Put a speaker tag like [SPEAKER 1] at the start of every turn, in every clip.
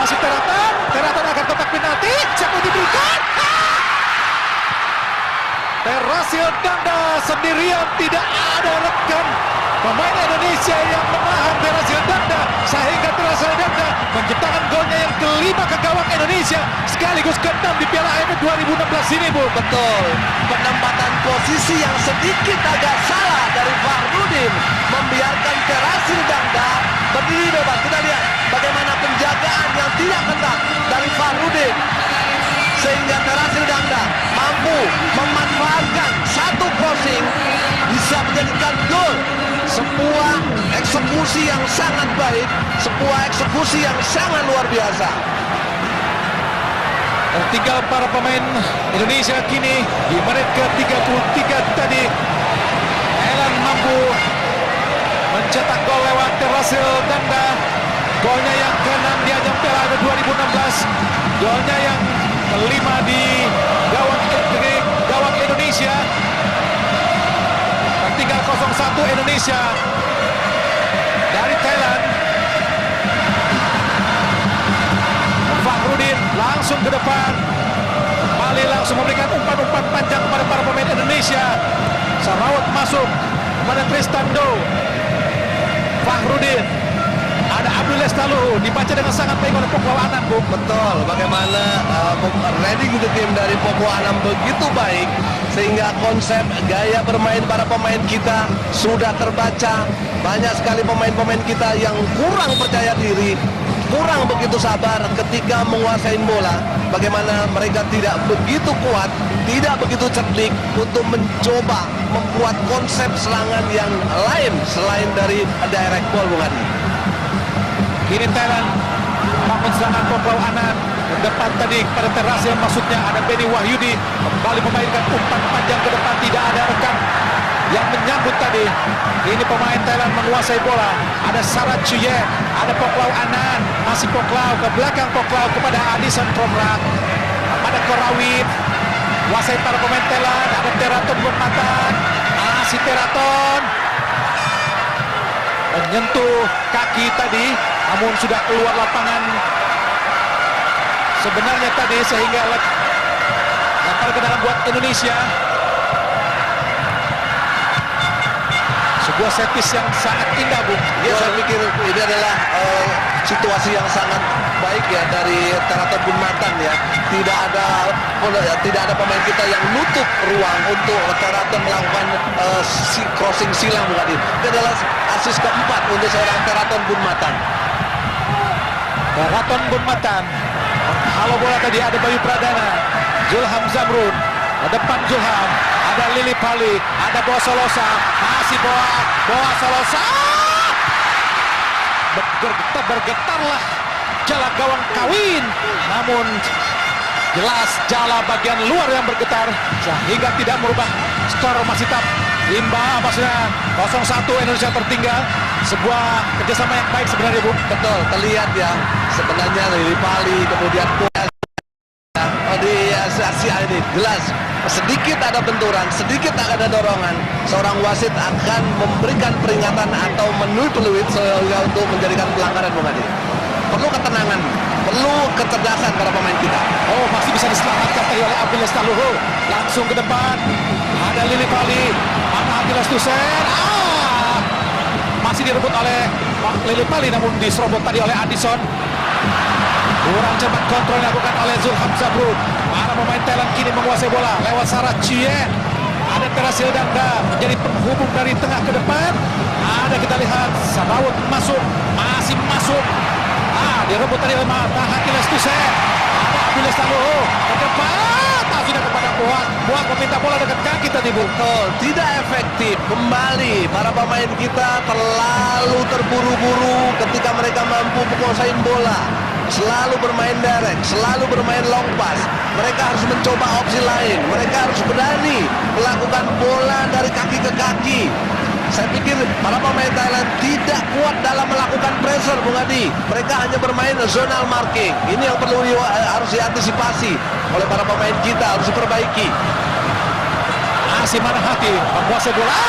[SPEAKER 1] Masih Teraton akan kotak penalti. Siapa diberikan? Terasil Dangda sendirian, tidak ada rekan pemain Indonesia yang menahan Terasil Dangda, sehingga Terasil Dangda menciptakan golnya yang kelima ke gawang Indonesia sekaligus ke-6 di Piala AFF 2016 ini, Bu.
[SPEAKER 2] Betul, penempatan posisi yang sedikit agak salah dari Fahrudin membiarkan Terasil Dangda berdiri bebas. Kita lihat bagaimana penjagaan yang tidak ketat dari Fahrudin, sehingga Terasil Dangda mampu memanfaatkan satu crossing bisa menjadikan gol. Sebuah eksekusi yang sangat baik, sebuah eksekusi yang sangat luar biasa.
[SPEAKER 1] Tertinggal para pemain Indonesia kini di menit ke-33 tadi. Thailand mampu mencetak gol lewat Terasil Dangda. Golnya yang ke-6 di ajang Piala AFF 2016. Golnya yang kelima di gawang Indonesia. Tertinggal 0-1 Indonesia dari Thailand. Fahrudin langsung ke depan, kembali langsung memberikan umpan-umpan panjang kepada para pemain Indonesia. Sarawat masuk kepada Tristando. Fahrudin, ada Abdul Lestaluhu, dibaca dengan sangat baik oleh Poklao Anand, Bu.
[SPEAKER 2] Betul, bagaimana reading the game dari Poklao Anand begitu baik, sehingga konsep gaya bermain para pemain kita sudah terbaca. Banyak sekali pemain-pemain kita yang kurang percaya diri, kurang begitu sabar ketika menguasai bola. Bagaimana mereka tidak begitu kuat, tidak begitu cerdik untuk mencoba membuat konsep serangan yang lain selain dari direct ball, Bung Hadi.
[SPEAKER 1] Kini Thailand bangun serangan Poklao Anand. Depan tadi pada Terasil, maksudnya ada Benny Wahyudi, kembali memainkan umpan panjang ke depan, tidak ada rekan yang menyambut tadi. Ini pemain Thailand menguasai bola. Ada Sarat Chuye, ada Poklao Anand, masih Poklao ke belakang, Poklao kepada Adison Promrak, ada Korawit, kuasai para pemain Thailand. Ada Teraton Gunmatan, masih Teraton menyentuh kaki tadi, namun sudah keluar lapangan sebenarnya tadi, sehingga lempar ke dalam buat Indonesia. Sebuah set piece yang sangat indah, Bu.
[SPEAKER 2] Ya, saya pikir ini adalah situasi yang sangat baik ya dari Teraton Gunmatan ya. Tidak ada pemain kita yang nutup ruang untuk Teraton melakukan crossing silang, bukan ini. Itu adalah asis keempat untuk seorang Teraton Gunmatan.
[SPEAKER 1] Teraton Gunmatan. Halo bola tadi, ada Bayu Pradana, Zulham Zamrun, depan Zulham, ada Lili Pali, ada Boa Solosa, masih Boa Solosa. Bergetarlah jala gawang Kawin, namun jelas jala bagian luar yang bergetar sehingga tidak merubah skor masih tetap imbang. Maksudnya 0-1 Indonesia tertinggal. Sebuah kerjasama yang baik sebenarnya, Bu.
[SPEAKER 2] Betul, terlihat ya sebenarnya Lili Pali kemudian di Asia ini jelas sedikit ada benturan, sedikit ada dorongan, seorang wasit akan memberikan peringatan atau menuai peluit sehingga untuk menjadikan pelanggaran, Bung Hadi. Perlu ketenangan, perlu kecerdasan para pemain kita.
[SPEAKER 1] Oh, masih bisa diselamatkan tadi oleh Abdul Lestaluhu. Langsung ke depan, ada Lili Pali, ada Abdul Lestaluhu. Masih direbut oleh Lili Pali, namun diserobot tadi oleh Adison. Kurang cepat kontrol dilakukan oleh Zulham Zamrun. Para pemain Thailand kini menguasai bola lewat Sarat Chuye. Ada Terasil Dangda menjadi penghubung dari tengah ke depan. Ada, kita lihat Sarawat masuk, masih masuk. Direbut tadi oleh Mahati Lestuse. Ada Abdul Lestaluhu ke depan. Sudah kepada Boat meminta bola dekat kaki tadi, Bu.
[SPEAKER 2] Tidak efektif. Kembali para pemain kita terlalu terburu-buru ketika mereka mampu menguasai bola. Selalu bermain direct, selalu bermain long pass. Mereka harus mencoba opsi lain. Mereka harus berani melakukan bola dari kaki ke kaki. Saya pikir para pemain Thailand tidak kuat dalam melakukan pressure, Bung Hadi. Mereka hanya bermain zonal marking. Ini yang perlu harus diantisipasi oleh para pemain kita, harus diperbaiki.
[SPEAKER 1] Masih Manahati menguasai bola.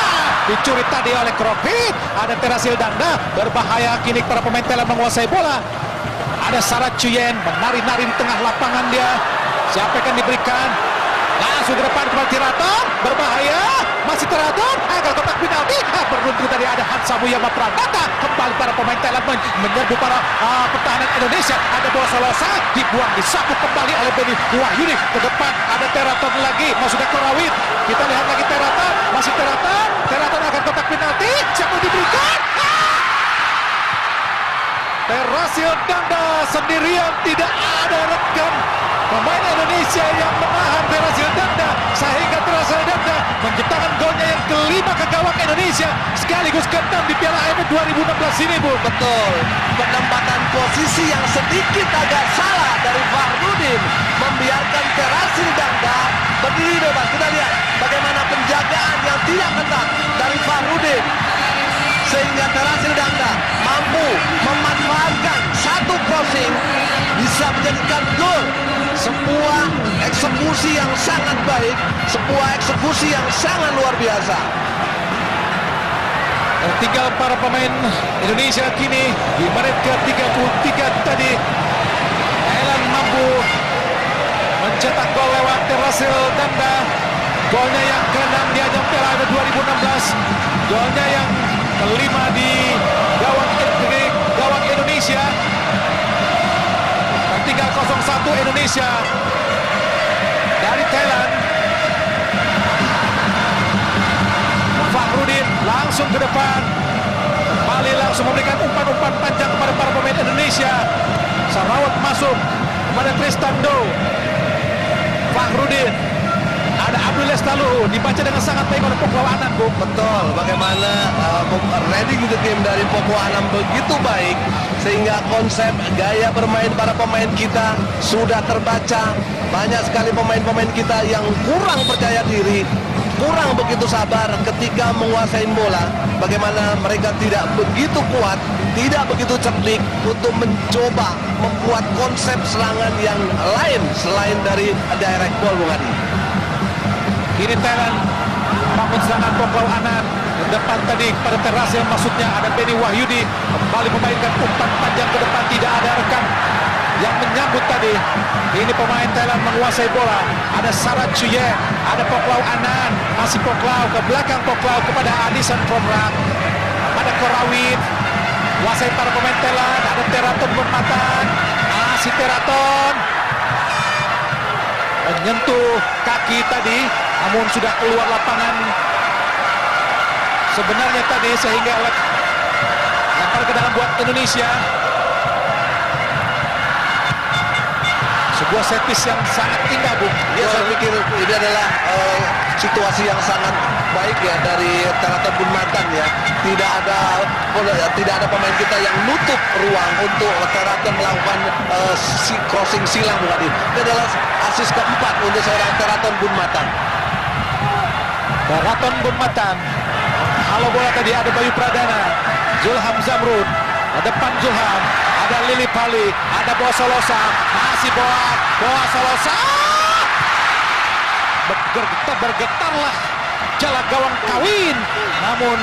[SPEAKER 1] Dicuri tadi oleh Kropit. Ada Terasil Dangda, berbahaya kini para pemain Thailand menguasai bola. Ada Sarat Chuyen menari-nari di tengah lapangan dia. Siapa yang akan diberikan? Langsung ke depan kembali Tiraton, berbahaya, masih Tiraton, agar kotak penalti, beruntung tadi ada Hansa Muyama Pranata, kembali para pemain Thailand menyerbu para pertahanan Indonesia, ada bola Solosa, dibuang, disapu kembali oleh Beni Wahyudi, ke depan ada Tiraton lagi, masuknya ke Rawit, kita lihat lagi Tiraton, masih Tiraton akan kotak penalti, siapa yang diberikan? Terasil Danda sendirian, tidak ada rekan pemain Indonesia yang menahan Terasil Danda, sehingga Terasil Danda menciptakan golnya yang kelima ke gawang Indonesia sekaligus ke-6 di Piala AFF 2016 ini, Bu.
[SPEAKER 2] Betul, penempatan posisi yang sedikit agak salah dari Fahrudin membiarkan Terasil Danda berdiri bebas. Kita lihat bagaimana penjagaan yang tidak ketat dari Fahrudin, sehingga Terasil Danda mampu memanfaatkan satu crossing bisa menjadikan gol. Sebuah eksekusi yang sangat baik, sebuah eksekusi yang sangat luar biasa.
[SPEAKER 1] Tinggal para pemain Indonesia kini di menit ke-33 tadi. Thailand mampu mencetak gol lewat Terasil Danda. Golnya yang ke-6 di ajang Piala AFF 2016. Golnya yang kelima di gawang Indonesia. Tinggal 0-1 Indonesia dari Thailand. Fahrudin langsung ke depan, kembali langsung memberikan umpan-umpan panjang kepada para pemain Indonesia. Sarawat masuk kepada Tristan Do. Fahrudin, ada Abdul Lestaluhu, dibaca dengan sangat baik oleh Poklau Anand, Bu.
[SPEAKER 2] Betul, bagaimana reading the game dari Poklau Anand begitu baik, sehingga konsep gaya bermain para pemain kita sudah terbaca. Banyak sekali pemain-pemain kita yang kurang percaya diri, kurang begitu sabar ketika menguasai bola. Bagaimana mereka tidak begitu kuat, tidak begitu cerdik untuk mencoba membuat konsep serangan yang lain selain dari direct ball, Bung Adi.
[SPEAKER 1] Kini Thailand bangun serangan Poklau Anand. Depan tadi pada Terasil, maksudnya ada Beni Wahyudi, kembali memainkan umpan panjang ke depan, tidak ada rekan yang menyambut tadi. Ini pemain Thailand menguasai bola. Ada Sarat Chuyen, ada Poklau Anand, masih Poklau, ke belakang Poklau kepada Adisan Promrak, ada Korawit, menguasai para pemain Thailand. Ada Teraton Bunmatan, masih Teraton menyentuh kaki tadi, namun sudah keluar lapangan sebenarnya tadi, sehingga lempar ke dalam buat Indonesia. Sebuah set piece yang sangat indah, Bu.
[SPEAKER 2] Ya, saya pikir ini adalah situasi yang sangat baik ya dari Teraton Bunmatan ya. Tidak ada pemain kita yang nutup ruang untuk Teraton melakukan crossing silang, bukan ini. Ini adalah asis keempat untuk seorang Teraton Bunmatan.
[SPEAKER 1] Teraton Bunmatan. Halo bola tadi ada Bayu Pradana, Zulham Zamrun, depan Zulham, ada Lili Pali, ada Boa Solosa, masih Boa Solosa. Bergetarlah jala gawang Kawin, namun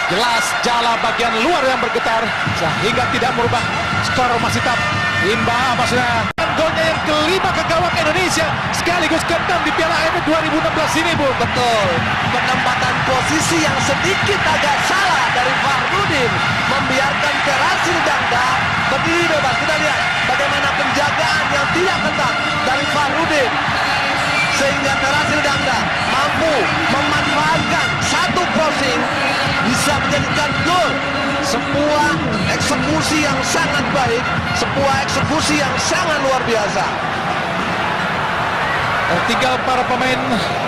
[SPEAKER 1] jelas jala bagian luar yang bergetar sehingga tidak merubah skor, masih tetap imbang. Maksudnya golnya yang kelima ke gawang Indonesia sekaligus ke-6 di Piala AFF 2016 ini, Bu.
[SPEAKER 2] Betul, penempatan posisi yang sedikit agak salah dari Fahrudin membiarkan Terasil Danda berdiri bebas. Kita lihat bagaimana penjagaan yang tidak ketat dari Fahrudin, sehingga Terasil Danda mampu memanfaatkan satu crossing bisa menjadikan gol. Sebuah eksekusi yang sangat baik, sebuah eksekusi yang sangat luar biasa.
[SPEAKER 1] Tinggal para pemain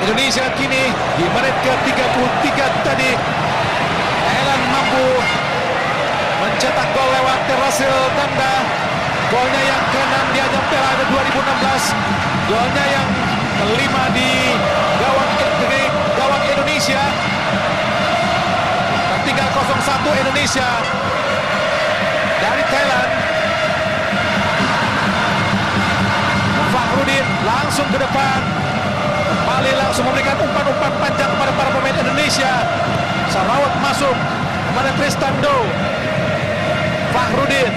[SPEAKER 1] Indonesia kini di menit ke-33 tadi. Thailand mampu mencetak gol lewat Terasil Danda. Golnya yang ke-6 di ajang Piala AFF 2016. Golnya yang kelima di gawang Indonesia. Tinggal 0-1 Indonesia dari Thailand. Fahrudin langsung ke depan, kembali langsung memberikan umpan-umpan panjang kepada para pemain Indonesia. Sarawat masuk kepada Tristan Do. Fahrudin